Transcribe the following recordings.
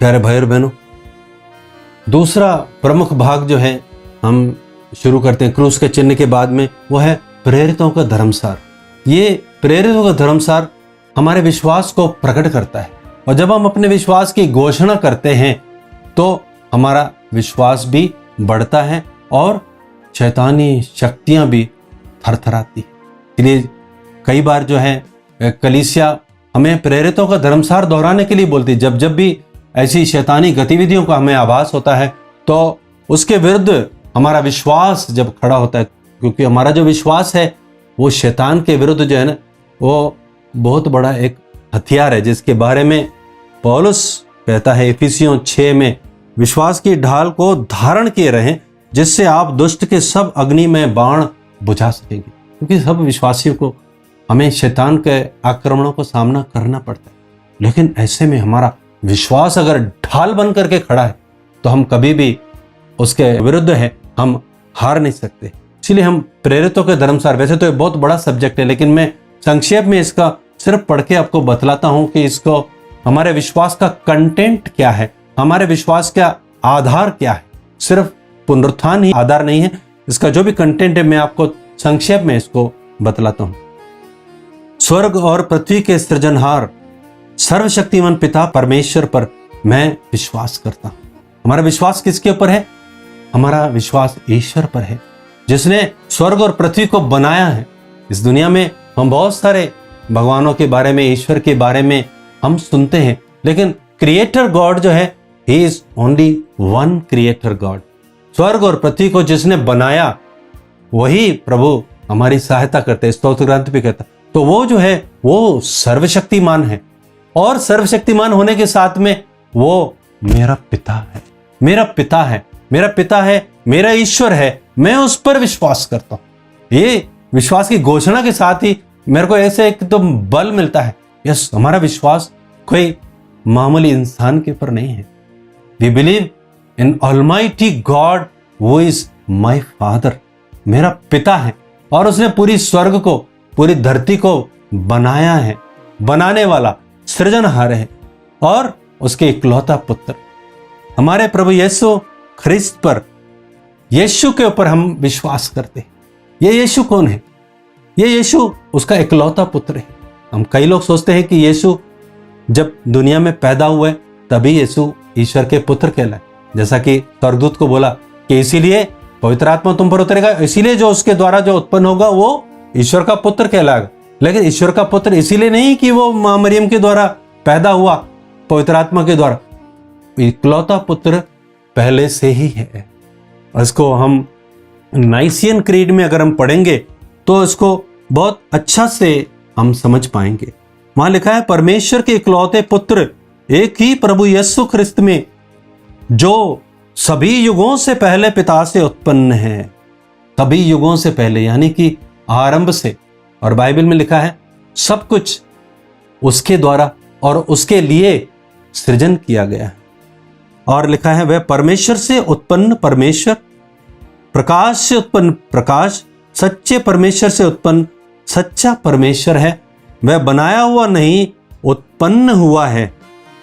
प्यारे भाई और बहनों, दूसरा प्रमुख भाग जो है हम शुरू करते हैं क्रूस के चिन्ह के बाद में, वो है प्रेरितों का धर्मसार। ये प्रेरितों का धर्मसार हमारे विश्वास को प्रकट करता है, और जब हम अपने विश्वास की घोषणा करते हैं तो हमारा विश्वास भी बढ़ता है और शैतानी शक्तियां भी थरथराती है। इसलिए कई बार जो है कलीसिया हमें प्रेरितों का धर्मसार दोहराने के लिए बोलती है। जब जब भी ऐसी शैतानी गतिविधियों का हमें आभास होता है तो उसके विरुद्ध हमारा विश्वास जब खड़ा होता है, क्योंकि हमारा जो विश्वास है वो शैतान के विरुद्ध जो है ना, वो बहुत बड़ा एक हथियार है, जिसके बारे में पौलुस कहता है इफिसियों 6 में, विश्वास की ढाल को धारण किए रहें जिससे आप दुष्ट के सब अग्नि में बाण बुझा सकेंगे। क्योंकि सब विश्वासियों को हमें शैतान के आक्रमणों को सामना करना पड़ता है, लेकिन ऐसे में हमारा विश्वास अगर ढाल बन करके खड़ा है तो हम कभी भी उसके विरुद्ध है, हम हार नहीं सकते। इसीलिए हम प्रेरितों के धर्मसार, वैसे तो ये बहुत बड़ा सब्जेक्ट है, लेकिन मैं संक्षेप में इसका सिर्फ पढ़ के आपको बतलाता हूं कि इसको हमारे विश्वास का कंटेंट क्या है, हमारे विश्वास का आधार क्या है। सिर्फ पुनरुत्थान ही आधार नहीं है, इसका जो भी कंटेंट है मैं आपको संक्षेप में इसको बतलाता हूं। स्वर्ग और पृथ्वी के सृजनहार सर्वशक्तिमान पिता परमेश्वर पर मैं विश्वास करता हूं। हमारा विश्वास किसके ऊपर है? हमारा विश्वास ईश्वर पर है, जिसने स्वर्ग और पृथ्वी को बनाया है। इस दुनिया में हम बहुत सारे भगवानों के बारे में, ईश्वर के बारे में हम सुनते हैं, लेकिन क्रिएटर गॉड जो है, he is only one creator God. स्वर्ग और पृथ्वी को जिसने बनाया वही प्रभु हमारी सहायता करते हैं। स्तोत्र ग्रंथ भी कहता है। तो वो जो है वो सर्वशक्तिमान है, और सर्वशक्तिमान होने के साथ में वो मेरा पिता है, मेरा पिता है, मेरा पिता है, मेरा ईश्वर है। मैं उस पर विश्वास करता हूं। ये विश्वास की घोषणा के साथ ही मेरे को ऐसे एक तो बल मिलता है, यस, हमारा विश्वास कोई मामूली इंसान के ऊपर नहीं है। We believe in almighty God वो इज माई फादर। मेरा पिता है, और उसने पूरी स्वर्ग को, पूरी धरती को बनाया है। बनाने वाला सृजनहार है, और उसके इकलौता पुत्र हमारे प्रभु यीशु ख्रिस्त पर, यीशु के ऊपर हम विश्वास करते हैं। ये यीशु कौन है? ये यीशु उसका इकलौता पुत्र है। हम कई लोग सोचते हैं कि यीशु जब दुनिया में पैदा हुए तभी यीशु ईश्वर के पुत्र कहलाए, जैसा कि स्वर्गदूत को बोला कि इसीलिए पवित्र आत्मा तुम पर उतरेगा, इसीलिए जो उसके द्वारा जो उत्पन्न होगा वो ईश्वर का पुत्र कहलाएगा। लेकिन ईश्वर का पुत्र इसीलिए नहीं कि वो मां मरियम के द्वारा पैदा हुआ पवित्र आत्मा के द्वारा, इकलौता पुत्र पहले से ही है। इसको हम नाइसियन क्रीड में अगर हम पढ़ेंगे तो इसको बहुत अच्छा से हम समझ पाएंगे। वहां लिखा है, परमेश्वर के इकलौते पुत्र एक ही प्रभु यीशु ख्रिस्त में, जो सभी युगों से पहले पिता से उत्पन्न है। सभी युगों से पहले यानी कि आरंभ से। और बाइबल में लिखा है सब कुछ उसके द्वारा और उसके लिए सृजन किया गया है। और लिखा है वह परमेश्वर से उत्पन्न परमेश्वर, प्रकाश से उत्पन्न प्रकाश, सच्चे परमेश्वर से उत्पन्न सच्चा परमेश्वर है। वह बनाया हुआ नहीं, उत्पन्न हुआ है,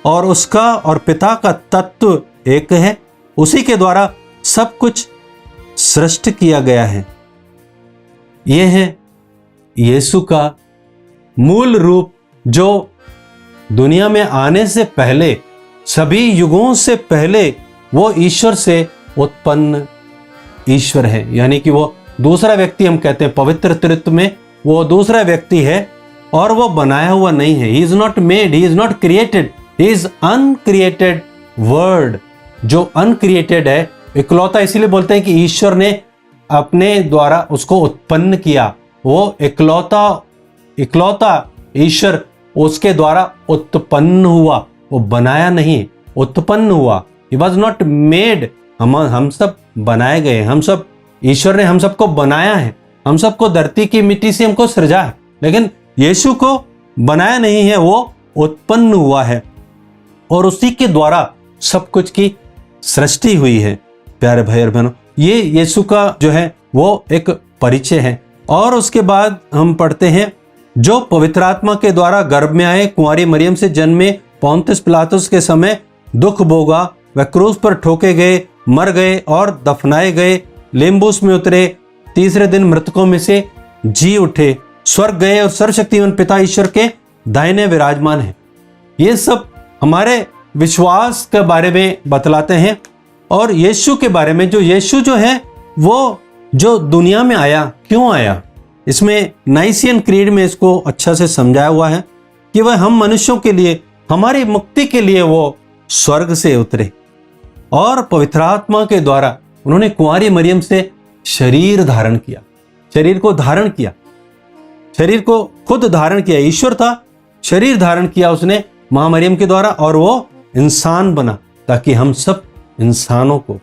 और उसका और पिता का तत्व एक है। उसी के द्वारा सब कुछ सृष्ट किया गया है। यह है यीशु का मूल रूप, जो दुनिया में आने से पहले, सभी युगों से पहले वो ईश्वर से उत्पन्न ईश्वर है। यानी कि वो दूसरा व्यक्ति, हम कहते हैं पवित्र त्रित्व में वो दूसरा व्यक्ति है, और वो बनाया हुआ नहीं है। He is not made, he is not created, he is uncreated word. जो अनक्रिएटेड है, इकलौता इसीलिए बोलते हैं कि ईश्वर ने अपने द्वारा उसको उत्पन्न किया। वो इकलौता ईश्वर उसके द्वारा उत्पन्न हुआ, वो बनाया नहीं, उत्पन्न हुआ। He was not made. हम सब बनाए गए, हम सब, ईश्वर ने हम सबको बनाया है, हम सबको धरती की मिट्टी से हमको सृजा है, लेकिन यीशु को बनाया नहीं है, वो उत्पन्न हुआ है, और उसी के द्वारा सब कुछ की सृष्टि हुई है। प्यारे भाई और बहनों, ये यीशु का जो है वो एक परिचय है। और उसके बाद हम पढ़ते हैं, जो पवित्र आत्मा के द्वारा गर्भ में आए, कुंवारी मरियम से जन्मे, पोंतियुस पिलातुस के समय दुख भोगा, वह क्रूस पर ठोके गए, मर गए और दफनाए गए, लिम्बुस में उतरे, तीसरे दिन मृतकों में से जी उठे, स्वर्ग गए और सर्वशक्तिमान पिता ईश्वर के दाहिने विराजमान है। ये सब हमारे विश्वास के बारे में बतलाते हैं। और यीशु के बारे में, जो यीशु जो है वो जो दुनिया में आया, क्यों आया, इसमें नाइसियन क्रीड में इसको अच्छा से समझाया हुआ है कि वह हम मनुष्यों के लिए, हमारी मुक्ति के लिए वो स्वर्ग से उतरे और पवित्र आत्मा के द्वारा उन्होंने कुंवारी मरियम से शरीर धारण किया, शरीर को धारण किया, शरीर को खुद धारण किया। ईश्वर था, शरीर धारण किया उसने मां मरियम के द्वारा, और वो इंसान बना ताकि हम सब इंसानों को,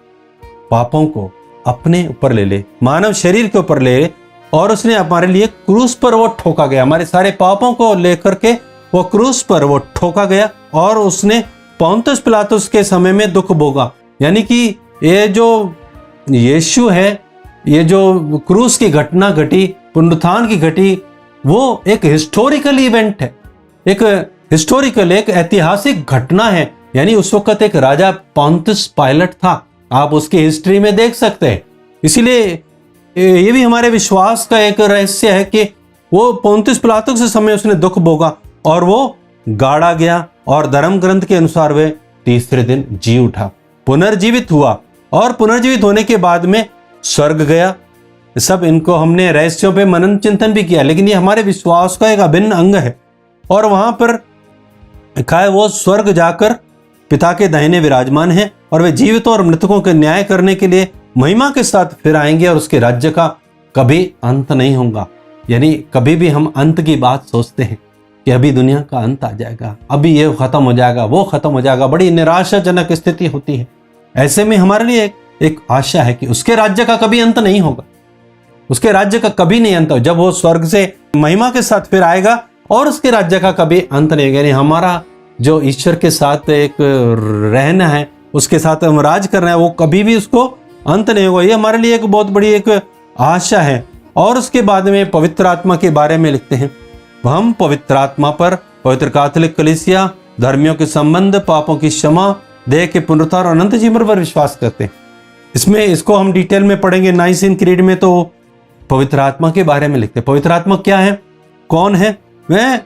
पापों को अपने ऊपर ले ले, मानव शरीर के ऊपर ले ले। और उसने हमारे लिए क्रूस पर वो ठोका गया, हमारे सारे पापों को लेकर के वो क्रूस पर वो ठोका गया। और उसने पोंतुस पिलातुस के समय में दुख भोगा। यानी कि ये जो यीशु है, ये जो क्रूस की घटना घटी, पुनरुत्थान की घटी, वो एक हिस्टोरिकल इवेंट है, एक हिस्टोरिकल, एक ऐतिहासिक घटना है। यानी उस वक्त एक राजा पोंतुस पायलट था, आप उसकी हिस्ट्री में देख सकते हैं। इसीलिए ये भी हमारे विश्वास का एक रहस्य है कि वो पोंतुस पिलातुस के समय उसने दुख भोगा और वो गाड़ा गया, और धर्म ग्रंथ के अनुसार वे तीसरे दिन जी उठा, पुनर्जीवित हुआ, और पुनर्जीवित होने के बाद में स्वर्ग गया। सब इनको हमने रहस्यों पे मनन चिंतन भी किया, लेकिन ये हमारे विश्वास का एक अभिन्न अंग है। और वहां पर लिखा है वो स्वर्ग जाकर पिता के दाहिने विराजमान है, और वे जीवितों और मृतकों के न्याय करने के लिए महिमा के साथ फिर आएंगे, और उसके राज्य का कभी अंत नहीं होगा। यानी कभी भी हम अंत की बात सोचते हैं कि अभी दुनिया का अंत आ जाएगा, अभी ये खत्म हो जाएगा, वो खत्म हो जाएगा, बड़ी निराशाजनक स्थिति होती है। ऐसे में हमारे लिए एक आशा है कि उसके राज्य का कभी अंत नहीं होगा, उसके राज्य का कभी नहीं अंत हो। जब वो स्वर्ग से महिमा के साथ फिर आएगा और उसके राज्य का कभी अंत नहीं होगा। यानी हमारा जो ईश्वर के साथ एक रहना है, उसके साथ हम राज करना है, वो कभी भी उसको अंत नहीं होगा। ये हमारे लिए एक बहुत बड़ी एक आशा है। और उसके बाद में पवित्र आत्मा के बारे में लिखते हैं, हम पवित्र आत्मा पर, पवित्र कैथोलिक कलीसिया, धर्मियों के संबंध, पापों की क्षमा, देह के पुनरुत्थान और अनंत जीवन पर विश्वास करते हैं। इसमें इसको हम डिटेल में पढ़ेंगे नाइसियन क्रीड में, तो पवित्र आत्मा के बारे में लिखते हैं। पवित्र आत्मा क्या है, कौन है? वह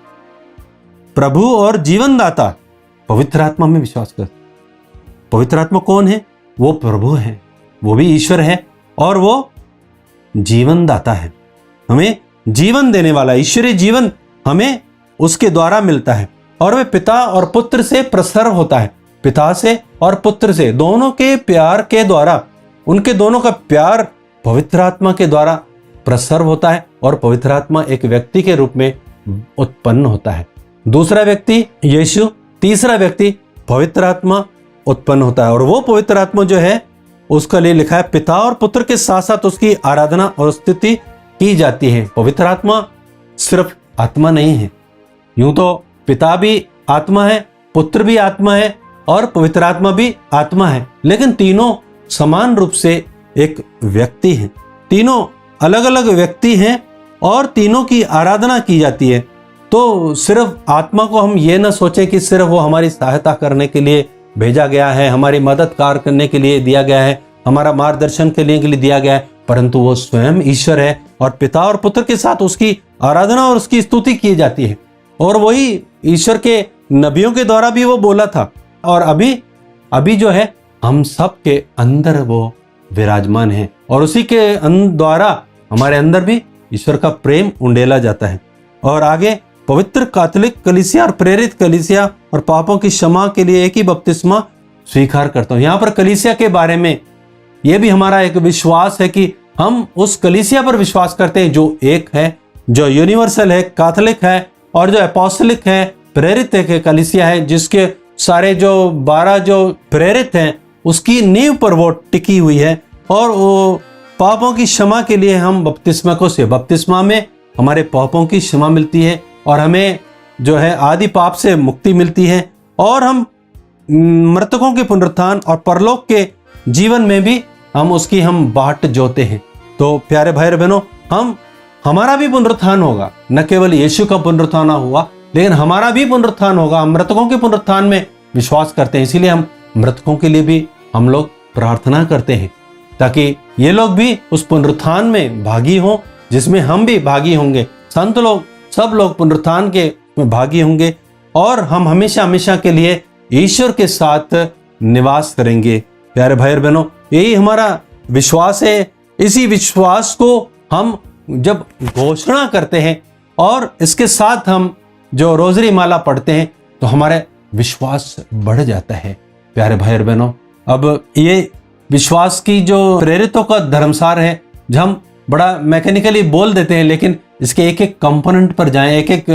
प्रभु और जीवनदाता, पवित्र आत्मा में विश्वास करते। पवित्र आत्मा कौन है? वो प्रभु है, वो भी ईश्वर है, और वो जीवनदाता है, हमें जीवन देने वाला। ईश्वरीय जीवन हमें उसके द्वारा मिलता है, और वह पिता और पुत्र से प्रसर होता है, पिता से और पुत्र से, दोनों के प्यार के द्वारा, उनके दोनों का प्यार पवित्र आत्मा के द्वारा प्रसर होता है, और पवित्र आत्मा एक व्यक्ति के रूप में उत्पन्न होता है। दूसरा व्यक्ति यीशु, तीसरा व्यक्ति पवित्र आत्मा उत्पन्न होता है। और वो पवित्र आत्मा जो है उसका लिए लिखा है पिता और पुत्र के साथ साथ उसकी आराधना और स्तुति की जाती है। पवित्र आत्मा सिर्फ आत्मा नहीं है, यूं तो पिता भी आत्मा है, पुत्र भी आत्मा है और पवित्र आत्मा भी आत्मा है, लेकिन तीनों समान रूप से एक व्यक्ति हैं। तीनों अलग अलग व्यक्ति हैं और तीनों की आराधना की जाती है। तो सिर्फ आत्मा को हम ये ना सोचें कि सिर्फ वो हमारी सहायता करने के लिए भेजा गया है, हमारी मदद कार्य करने के लिए दिया गया है, हमारा मार्गदर्शन के लिए दिया गया है, परंतु वो स्वयं ईश्वर है और पिता और पुत्र के साथ उसकी आराधना और उसकी स्तुति की जाती है। और वही ईश्वर के नबियों के द्वारा भी वो बोला था, और अभी जो है हम सब के अंदर वो विराजमान है, और उसी के द्वारा हमारे अंदर भी ईश्वर का प्रेम उंडेला जाता है। और आगे पवित्र कैथोलिक कलीसिया और प्रेरित कलीसिया और पापों की क्षमा के लिए एक ही बपतिस्मा स्वीकार करता हूं। यहाँ पर कलीसिया के बारे में यह भी हमारा एक विश्वास है कि हम उस कलीसिया पर विश्वास करते हैं जो एक है, जो यूनिवर्सल है, कैथोलिक है, और जो अपोस्टलिक है, प्रेरित है कलीसिया है, जिसके सारे जो 12 जो प्रेरित हैं उसकी नींव पर वो टिकी हुई है। और वो पापों की क्षमा के लिए हम बपतिस्मा को से, बपतिस्मा में हमारे पापों की क्षमा मिलती है और हमें जो है आदि पाप से मुक्ति मिलती है, और हम मृतकों के पुनरुत्थान और परलोक के जीवन में भी हम उसकी हम बाट जोते हैं। तो प्यारे भाई बहनों, हमारा भी पुनरुत्थान होगा, न केवल यीशु का पुनरुत्थान हुआ लेकिन हमारा भी पुनरुत्थान होगा। हम मृतकों के पुनरुत्थान में विश्वास करते हैं। इसीलिए हम मृतकों के लिए भी हम लोग प्रार्थना करते हैं, ताकि ये लोग भी उस पुनरुत्थान में भागी हों जिसमें हम भी भागी होंगे। संत लोग, सब लोग पुनरुत्थान के में भागी होंगे और हम हमेशा हमेशा के लिए ईश्वर के साथ निवास करेंगे। प्यारे भाई और बहनों, यही हमारा विश्वास है। इसी विश्वास को हम जब घोषणा करते हैं और इसके साथ हम जो रोजरी माला पढ़ते हैं तो हमारे विश्वास बढ़ जाता है। प्यारे भाई और बहनों, अब ये विश्वास की जो प्रेरितों का धर्मसार है, जो हम बड़ा मैकेनिकली बोल देते हैं, लेकिन इसके एक एक कंपोनेंट पर जाएं, एक एक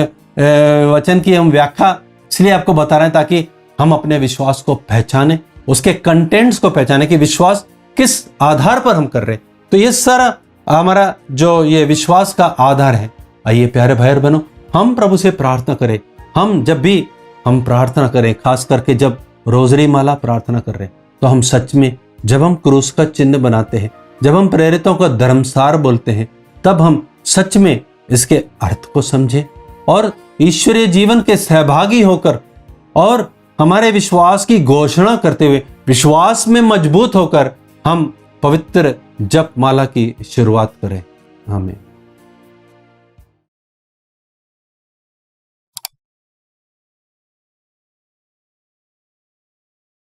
वचन की हम व्याख्या इसलिए आपको बता रहे हैं ताकि हम अपने विश्वास को पहचानें, उसके कंटेंट्स को पहचानें कि विश्वास किस आधार पर हम कर रहे हैं। तो ये सारा हमारा जो ये विश्वास का आधार है। आइए प्यारे भाई और बहनों, हम प्रभु से प्रार्थना करें। हम जब भी हम प्रार्थना करें, खास करके जब रोजरी माला प्रार्थना कर रहे हैं, तो हम सच में जब हम क्रूस का चिन्ह बनाते हैं, जब हम प्रेरितों का धर्मसार बोलते हैं, तब हम सच में इसके अर्थ को समझें और ईश्वरीय जीवन के सहभागी होकर और हमारे विश्वास की घोषणा करते हुए विश्वास में मजबूत होकर हम पवित्र जप माला की शुरुआत करें। आमीन।